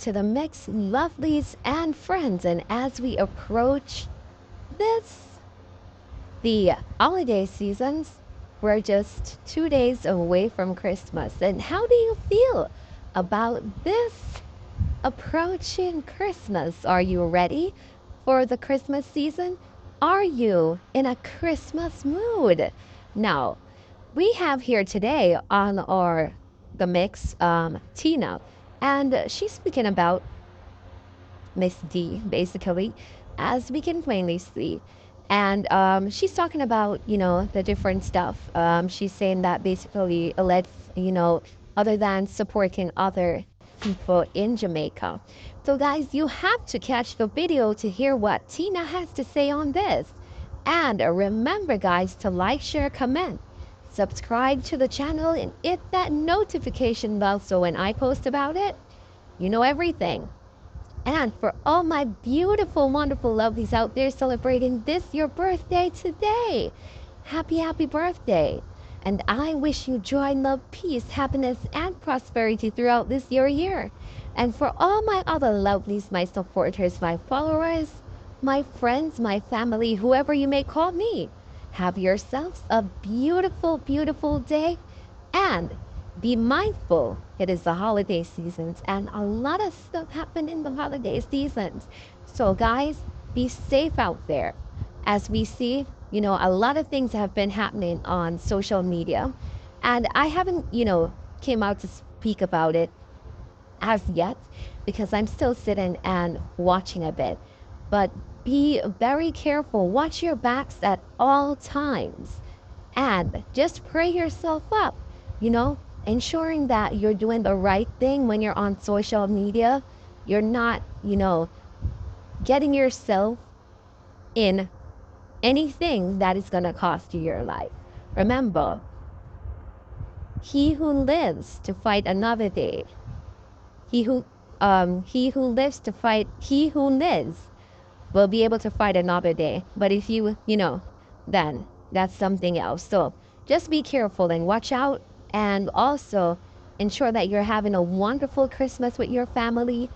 to the mix, lovelies and friends. And as we approach the holiday seasons, we're just 2 days away from Christmas. And how do you feel about this approaching Christmas? Are you ready for the Christmas season? Are you in a Christmas mood? Now, we have here today on the mix, Tina, and she's speaking about Miss D, basically, as we can plainly see. And she's talking about, the different stuff. She's saying that basically, other than supporting other people in Jamaica. So, guys, you have to catch the video to hear what Tina has to say on this. And remember, guys, to like, share, comment, subscribe to the channel, and hit that notification bell so when I post about it, you know everything. And for all my beautiful, wonderful lovelies out there celebrating this, your birthday today, happy birthday. And I wish you joy, love, peace, happiness, and prosperity throughout this year. And for all my other lovelies, my supporters, my followers, my friends, my family, whoever you may call me, have yourselves a beautiful, beautiful day. And be mindful, it is the holiday seasons, and a lot of stuff happen in the holiday seasons. So, guys, be safe out there. As we see, a lot of things have been happening on social media, and I haven't, came out to speak about it as yet because I'm still sitting and watching a bit. But be very careful. Watch your backs at all times, and just pray yourself up, ensuring that you're doing the right thing when you're on social media. You're not, getting yourself in anything that is going to cost you your life. Remember, he who lives to fight another day, he who lives will be able to fight another day. But if you, then that's something else. So just be careful and watch out. And also ensure that you're having a wonderful Christmas with your family,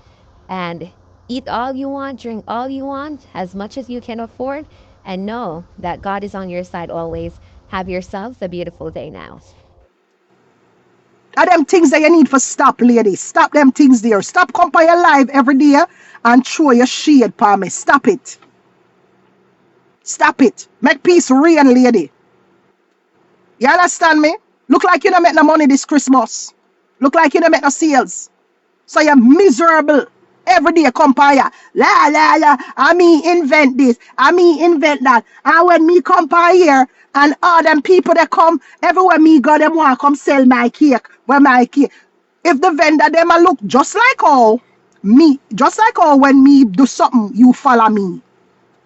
and eat all you want, drink all you want, as much as you can afford, and know that God is on your side always. Have yourselves a beautiful day now. Are them things that you need for stop, ladies. Stop them things there. Stop compare your life every day and throw your shade for me. Stop it. Stop it. Make peace real, lady. You understand me? Look like you don't make no money this Christmas. Look like you don't make no sales. So you're miserable. Every day compare. La la la. I me invent this. I me invent that. And when me compare here and all them people that come everywhere me go, them want to come sell my cake. Where my cake. If the vendor them a look just like how when me do something, you follow me.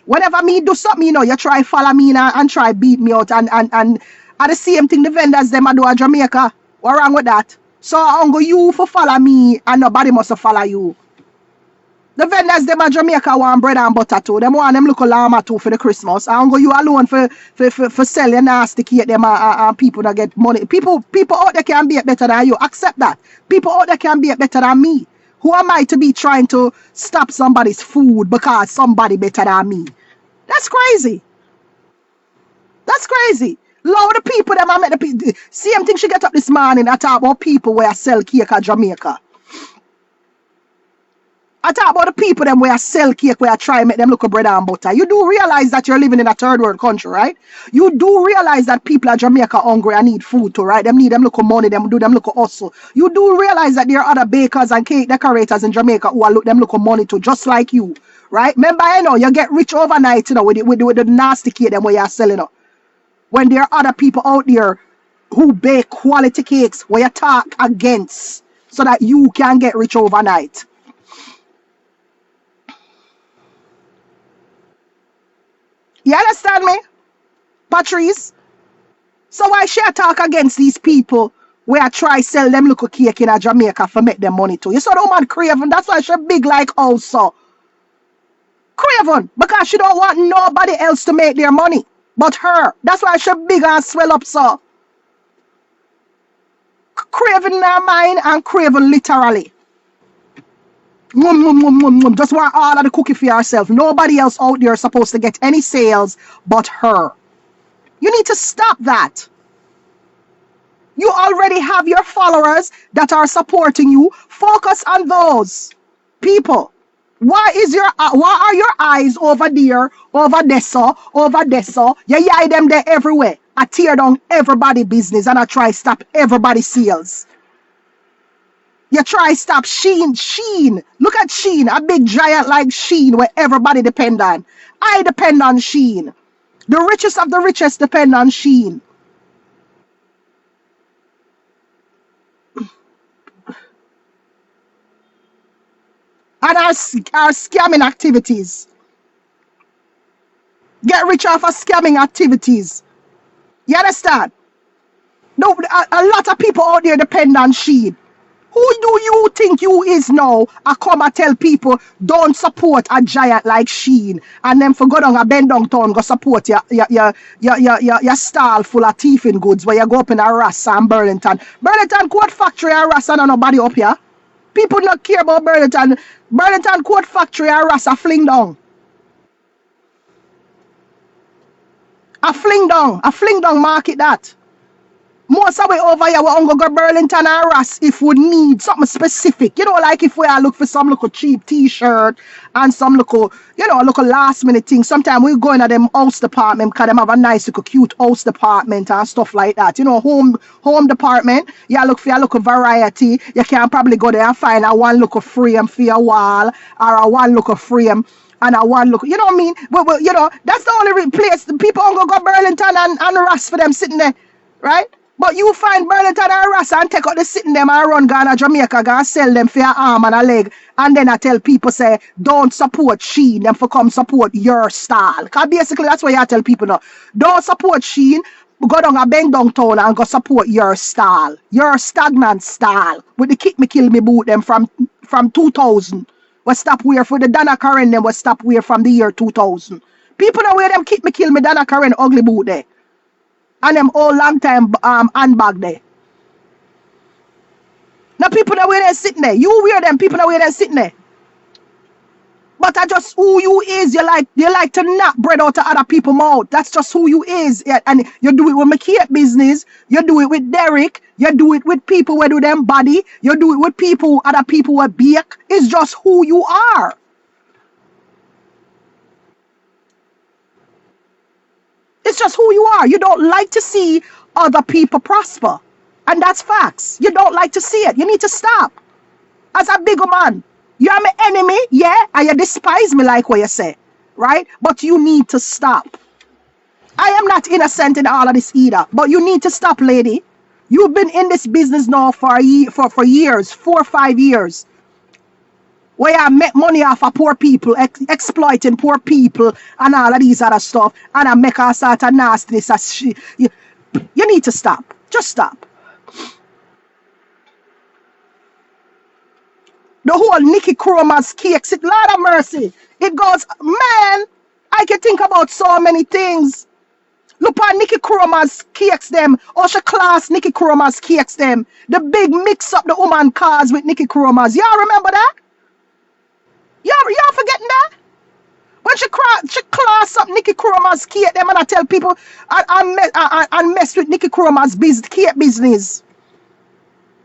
Whenever me do something, you try follow me and try beat me out and at the same thing the vendors them a do at Jamaica. What wrong with that? So I'm going you for follow me and nobody must follow you. The vendors them at Jamaica want bread and butter too. Them want them look llama too for the Christmas. I'm going you alone for selling nasty cake them and people that get money. People out there can be better than you. Accept that. People out there can be better than me. Who am I to be trying to stop somebody's food because somebody better than me? That's crazy. That's crazy. Lord, the people that I met the people. Same thing she get up this morning. I talk about people where I sell cake at Jamaica. I talk about the people them where I sell cake, where I try to make them look at bread and butter. You do realize that you're living in a third world country, right? You do realize that people at Jamaica are hungry and need food too, right? Them need them look at money, them do them look at hustle. You do realize that there are other bakers and cake decorators in Jamaica who are them look at money too, just like you, right? Remember, you get rich overnight, with the nasty cake them where you're selling up. When there are other people out there who bake quality cakes where you talk against so that you can get rich overnight. You understand me, Patrice? So why should I talk against these people where I try sell them little cake in a Jamaica for make them money too? You saw the woman Craven, that's why she big like also. Craven, because she don't want nobody else to make their money but her. That's why she big and swell up so. Craven in her mind and Craven literally. Just want all of the cookie for yourself. Nobody else out there is supposed to get any sales but her. You need to stop that. You already have your followers that are supporting you. Focus on those people. Why are your eyes over there, over there, so, over there, so? You eye them there everywhere. I tear down everybody business and I try stop everybody sales. You try stop Sheen. Look at Sheen, a big giant like Sheen where everybody depend on. I depend on Sheen. The richest of the richest depend on Sheen. And our scamming activities. Get rich off of scamming activities. You understand? No, a lot of people out there depend on Sheen. Who do you think you is now? I come and tell people don't support a giant like Sheen, and then for go down a bend down town go support your stall full of thieving goods where you go up in a Rassa and Burlington. Burlington Coat Factory and Rassa and nobody up here. People not care about Burlington. Burlington Coat Factory and Rassa fling down. I fling down market that. Most of the way over here, we're going to go Burlington and Ross if we need something specific. You know, like if we are look for some little cheap t-shirt and some little, you know, little last minute thing. Sometimes we go into them house department because they have a nice little cute house department and stuff like that. You know, home department, you look for a little variety. You can probably go there and find a one little frame for your wall or a one little frame. And I want look, you know what I mean? Well, you know, that's the only place the people are going to go Burlington and Ross for them sitting there, right? But you find Burlington and Ross and take out the sitting them and run Ghana, Jamaica, go and sell them for your arm and a leg. And then I tell people, say, don't support Sheen, them for come support your style. Because basically that's what I tell people now. Don't support Sheen, go down a bend downtown and go support your style. Your stagnant style. With the kick me kill me boot them from 2000. We stop wear for the Donna Karen, them we stop wear from the year 2000. People know where them kick me kill me Donna Karen ugly boot there. And them old long time handbag there. Now people know where they're sitting there. You wear them, people know where they're sitting there. But that's just who you is. You like to knock bread out of other people's mouth. That's just who you is. Yeah, and you do it with McKay business. You do it with Derek. You do it with people who do them body. You do it with people, other people who bake. It's just who you are. It's just who you are. You don't like to see other people prosper. And that's facts. You don't like to see it. You need to stop. As a bigger man, you're my enemy, yeah, and you despise me like what you say, right? But you need to stop. I am not innocent in all of this either, but you need to stop, lady. You've been in this business now for years, 4 or 5 years, where I make money off of poor people, exploiting poor people and all of these other stuff, and I make all sort of nastiness. You need to stop. Just stop. The whole Nikki Chroma's cakes, it, Lord of mercy. It goes, man, I can think about so many things. Look at Nikki Chroma's cakes them. Usher class Nikki Chroma's cakes them. The big mix up the woman cars with Nikki Chroma's. Y'all remember that? Y'all forgetting that? When she class up Nikki Chroma's cake them and I tell people and mess with Nikki Chroma's cake business.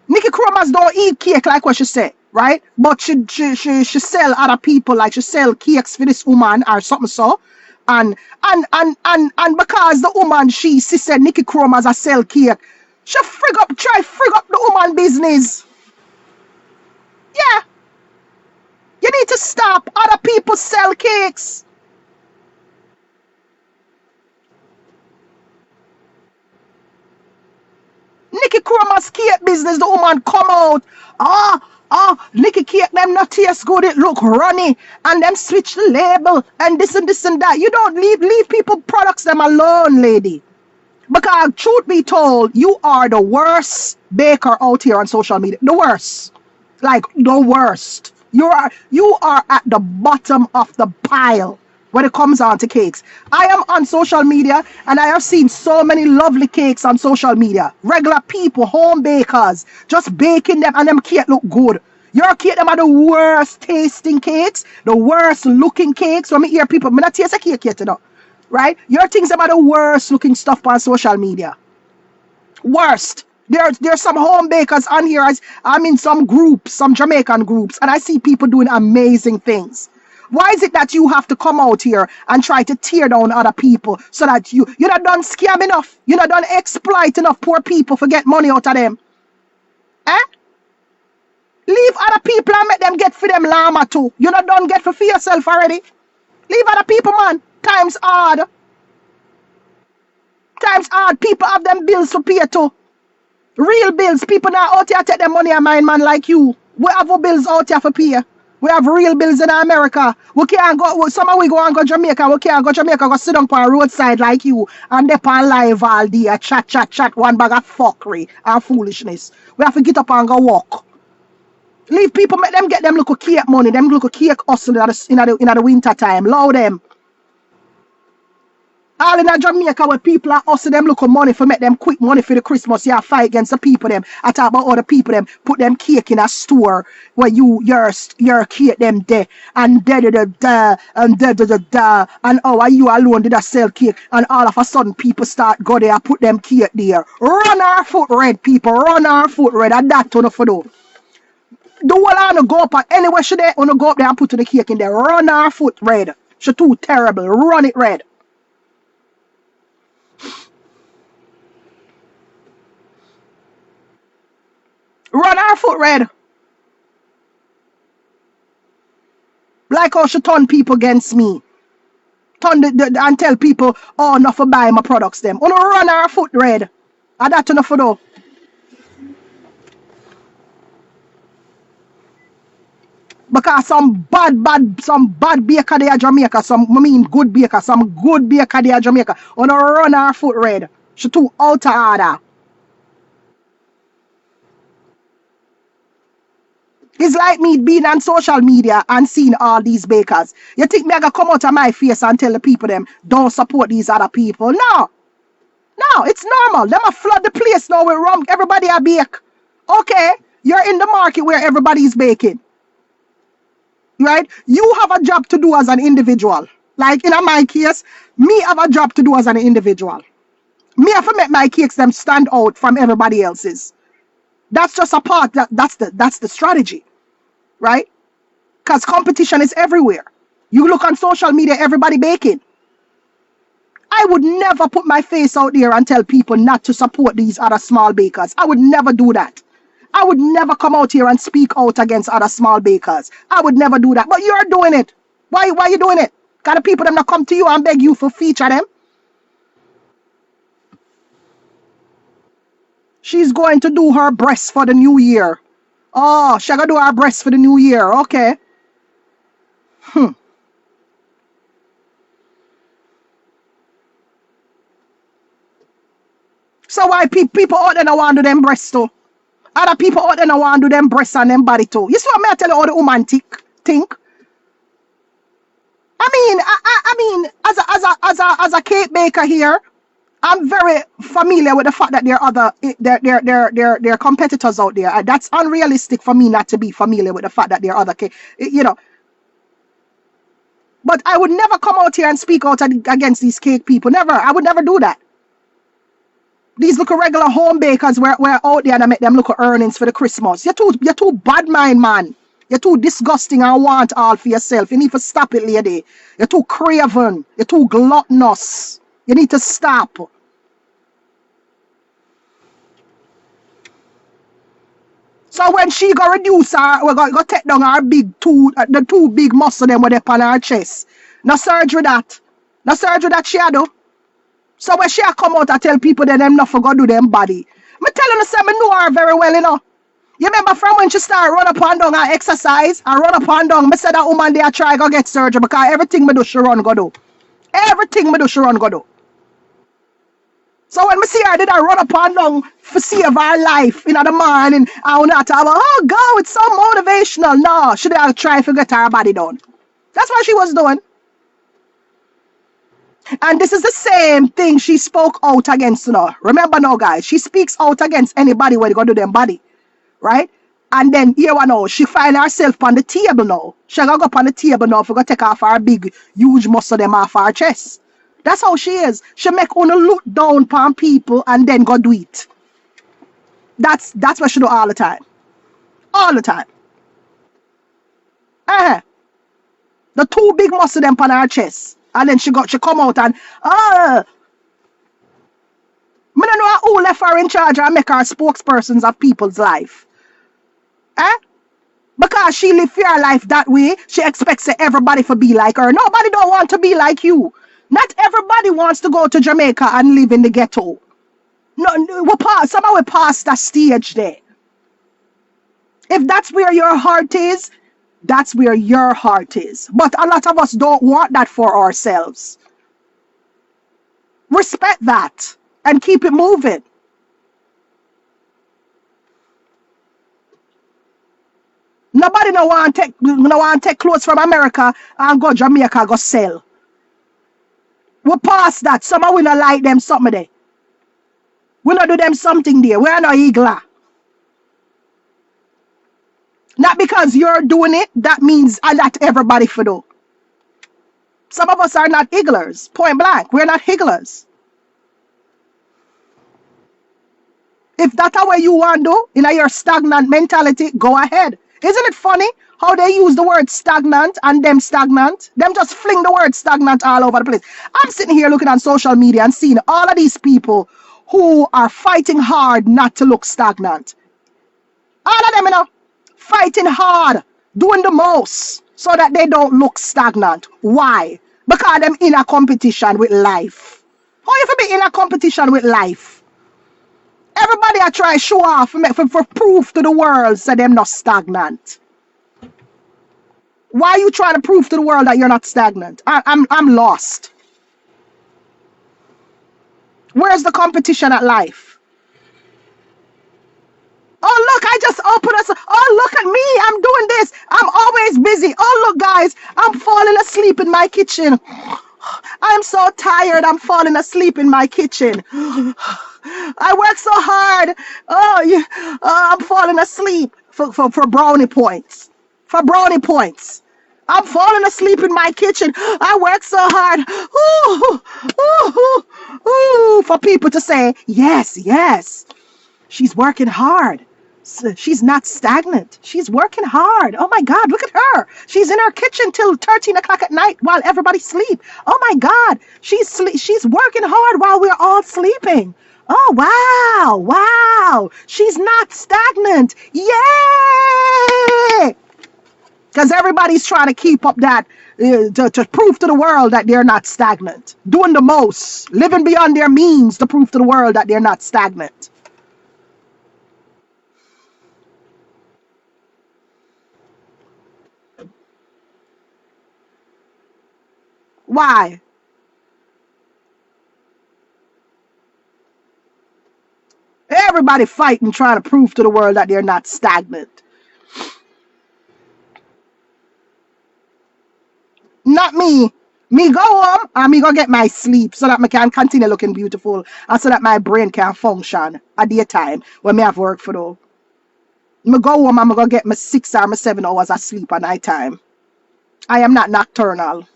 Nikki Chroma's don't eat cake like what she said, right? But she sell other people, like she sell cakes for this woman or something so. And because the woman she said Nikki Chroma's a sell cake, she frig up the woman business. Yeah. You need to stop. Other people sell cakes. Nikki Chroma's cake business, the woman come out. Nikki cake, them not taste good, it look runny. And them switch the label and this and that. You don't leave people products them alone, lady. Because truth be told, you are the worst baker out here on social media. The worst. Like the worst. You are at the bottom of the pile when it comes on to cakes. I am on social media and I have seen so many lovely cakes on social media. Regular people, home bakers, just baking them and them cake look good. Your cake, them are the worst tasting cakes, the worst looking cakes. When me hear people, me not taste a cake yet, you know. Right? Your things about the worst looking stuff on social media. Worst. There's some home bakers on here. I'm in some groups, some Jamaican groups, and I see people doing amazing things. Why is it that you have to come out here and try to tear down other people so that you're not done scam enough? You're not done exploit enough poor people for get money out of them? Eh? Leave other people and make them get for them llama too. You're not done get for yourself already. Leave other people, man. Times hard. Times hard. People have them bills to pay too. Real bills. People now out here take their money and mine, man, like you. We have our bills out here for pay. We have real bills in America. We can't go. Some of we go and go Jamaica. We can't go Jamaica. Go sit down on a roadside like you and they on live all day. Chat. One bag of fuckery and foolishness. We have to get up and go walk. Leave people, make them get them little cake money. Them little cake hustle in the winter time. Allow them. All in Jamaica where people are hustling them look money for make them quick money for the Christmas. Yeah, fight against the people them. I talk about other people them put them cake in a store where your cake them there and and oh are you alone did I sell cake and all of a sudden people start go there put them cake there. Run our foot red people, run our foot red and that turn for do. The whole on go up and anywhere should they wanna go up there and put the cake in there. Run our foot red. She too terrible. Run it red. Run our foot red. Like how she turn people against me. Turn and tell people, oh, not for buy my products them. Wanna run our foot red. And that enough for though. Because some bad baker there Jamaica, good baker, some good baker there Jamaica. Wanna run our foot red. She too out of order. It's like me being on social media and seeing all these bakers. You think me I gonna come out of my face and tell the people them don't support these other people? No. No, it's normal. Them a flood the place now with rum. Everybody a bake. Okay, you're in the market where everybody's baking. Right? You have a job to do as an individual. Like in my case, me have a job to do as an individual. Me have to make my cakes them stand out from everybody else's. That's just a part. That's the strategy, right? Because competition is everywhere. You look on social media, everybody baking. I would never put my face out there and tell people not to support these other small bakers. I would never do that. I would never come out here and speak out against other small bakers. I would never do that. But you're doing it. Why are you doing it? Got the people them not come to you and beg you for feature them? She's going to do her breasts for the new year. Oh, she's going to do her breasts for the new year. Okay. So why people out there don't want to do them breasts too? Other people out there don't want to do them breasts and them body too. You see what I tell you all the woman think? I mean, as a cake baker here, I'm very familiar with the fact that there are competitors out there. That's unrealistic for me not to be familiar with the fact that there are other cake, But I would never come out here and speak out against these cake people. Never. I would never do that. These look regular home bakers were out there and make them look at earnings for the Christmas. You're too bad mind, man. You're too disgusting and want all for yourself. You need to stop it, lady. You're too craven. You're too gluttonous. You need to stop. So when she go reduce her, we go take down her the two big muscle them with up on her chest. No surgery that. No surgery that she do. So when she come out and tell people that them not for go do them body. Me telling her, me know her very well, you know. You remember from when she start run up and down and exercise and run up and down, me said that woman there try go get surgery because everything me do she run go do. Everything me do she run go do. So when me see her, did I run up and down for save her life in the morning? I will not talk about, oh, go, it's so motivational. No, she did try to get her body done. That's what she was doing. And this is the same thing she spoke out against, you know. Remember now, guys, she speaks out against anybody when they go to them body, right? And then here one now, she find herself on the table now. She gonna go up on the table now for go take off her big, huge muscle them off her chest. That's how she is. She make una look down upon people and then go do it. That's what she do all the time. All the time. The two big muscle them on her chest. And then she come out and me don't know who left her in charge and make her spokespersons of people's life. Because she live her life that way, she expects everybody to be like her. Nobody don't want to be like you. Not everybody wants to go to Jamaica and live in the ghetto. No, somehow we pass that stage there. If that's where your heart is, that's where your heart is. But a lot of us don't want that for ourselves. Respect that and keep it moving. Nobody no want to take clothes from America and go Jamaica go sell. We pass that. Somehow we not like them something there. We not do them something there. We are not eagle. Not because you're doing it, that means I let everybody for do. Some of us are not higglers. Point blank. We're not higglers. If that's how you want to do, in your stagnant mentality, go ahead. Isn't it funny how they use the word stagnant and them stagnant? Them just fling the word stagnant all over the place. I'm sitting here looking on social media and seeing all of these people who are fighting hard not to look stagnant. All of them, you know, fighting hard, doing the most so that they don't look stagnant. Why? Because them in a competition with life. How you be in a competition with life? Everybody I try show off for proof to the world so them not stagnant. Why are you trying to prove to the world that you're not stagnant? I'm lost. Where's the competition at life? Oh look, I just opened us. Oh look at me, I'm doing this. I'm always busy. Oh look guys, I'm falling asleep in my kitchen. I'm so tired, I'm falling asleep in my kitchen. I work so hard. I'm falling asleep for brownie points. For brownie points. I'm falling asleep in my kitchen. I work so hard. For people to say, yes, yes. She's working hard. She's not stagnant. She's working hard. Oh my God, look at her. She's in her kitchen till 13 o'clock at night while everybody sleep. Oh my God, she's working hard while we're all sleeping. Oh, wow, wow. She's not stagnant. Yay! Because everybody's trying to keep up that, to prove to the world that they're not stagnant. Doing the most, living beyond their means to prove to the world that they're not stagnant. Why? Everybody fighting, trying to prove to the world that they're not stagnant. Not me. Me go home and me go get my sleep so that I can continue looking beautiful and so that my brain can function at daytime when me have work for though. Me go home and me go get my 6 or my 7 hours of sleep at night time. I am not nocturnal.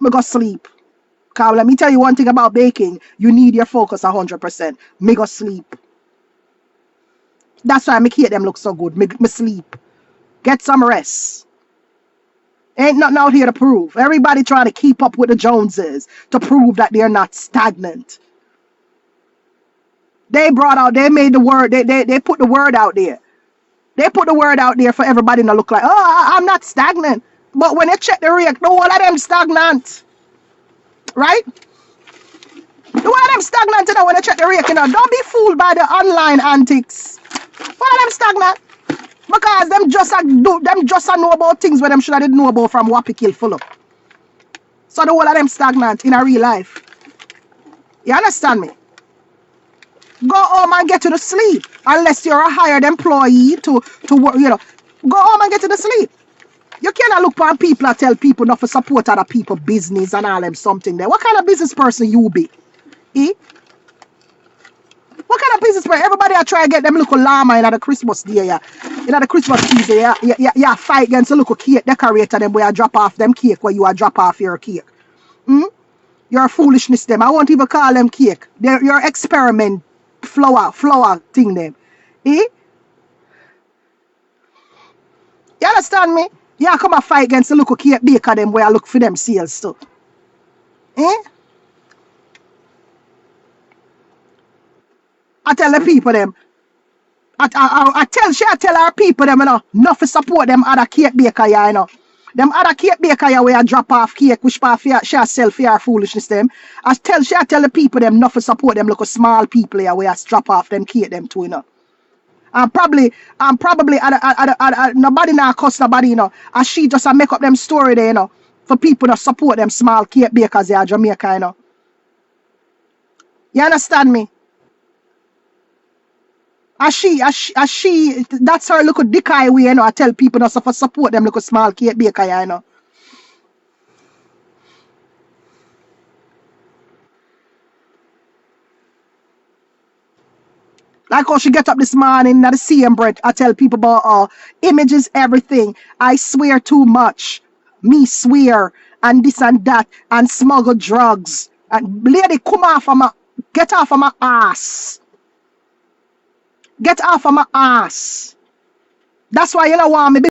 Me go sleep. Cause let me tell you one thing about baking. You need your focus 100%. Me go sleep. That's why I make them look so good. Me sleep. Get some rest. Ain't nothing out here to prove. Everybody trying to keep up with the Joneses to prove that they're not stagnant. They made the word, they put the word out there. They put the word out there for everybody to look like, oh, I'm not stagnant. But when you check the rate, no one of them stagnant. Right? No one of them stagnant, you know, when you check the rate, you know. Don't be fooled by the online antics. One of them stagnant. Because them just know about things where them should have know about from Wappy Kill full up. So the whole of them stagnant in a real life. You understand me? Go home and get to the sleep. Unless you're a hired employee to work, you know. Go home and get to the sleep. You cannot look upon people and tell people not to support other people business and all them something there. What kind of business person you be? Eh? What kind of business where everybody I try to get them little llama in the Christmas day, yeah. In the Christmas season, yeah, fight against a little cake decorator them where I drop off them cake where you are drop off your cake. Your foolishness them. I won't even call them cake. They're your experiment flower thing them. Eh? You understand me? Yeah, come and fight against the local cake baker them where I look for them sales too. Eh? I tell the people them. I tell our people them, you know, not to support them other cake baker, you know. Them other cake baker ya where I drop off cake which part she sell for your foolishness them. I tell the people them not to support them look small people ya where I drop off them cake them too, you know. And probably nobody now cuss nobody, you know. And she just make up them story there, you know, for people to support them small cake bakers there Jamaica, you know. You understand me? As she, that's her little dick eye way, you know. I tell people not to support them little small cake baker, you know. Like how she get up this morning at the same breath, I tell people about image is everything. I swear too much. Me swear and this and that and smuggle drugs. And lady, come off of my get off of my ass. Get off of my ass. That's why you don't want me.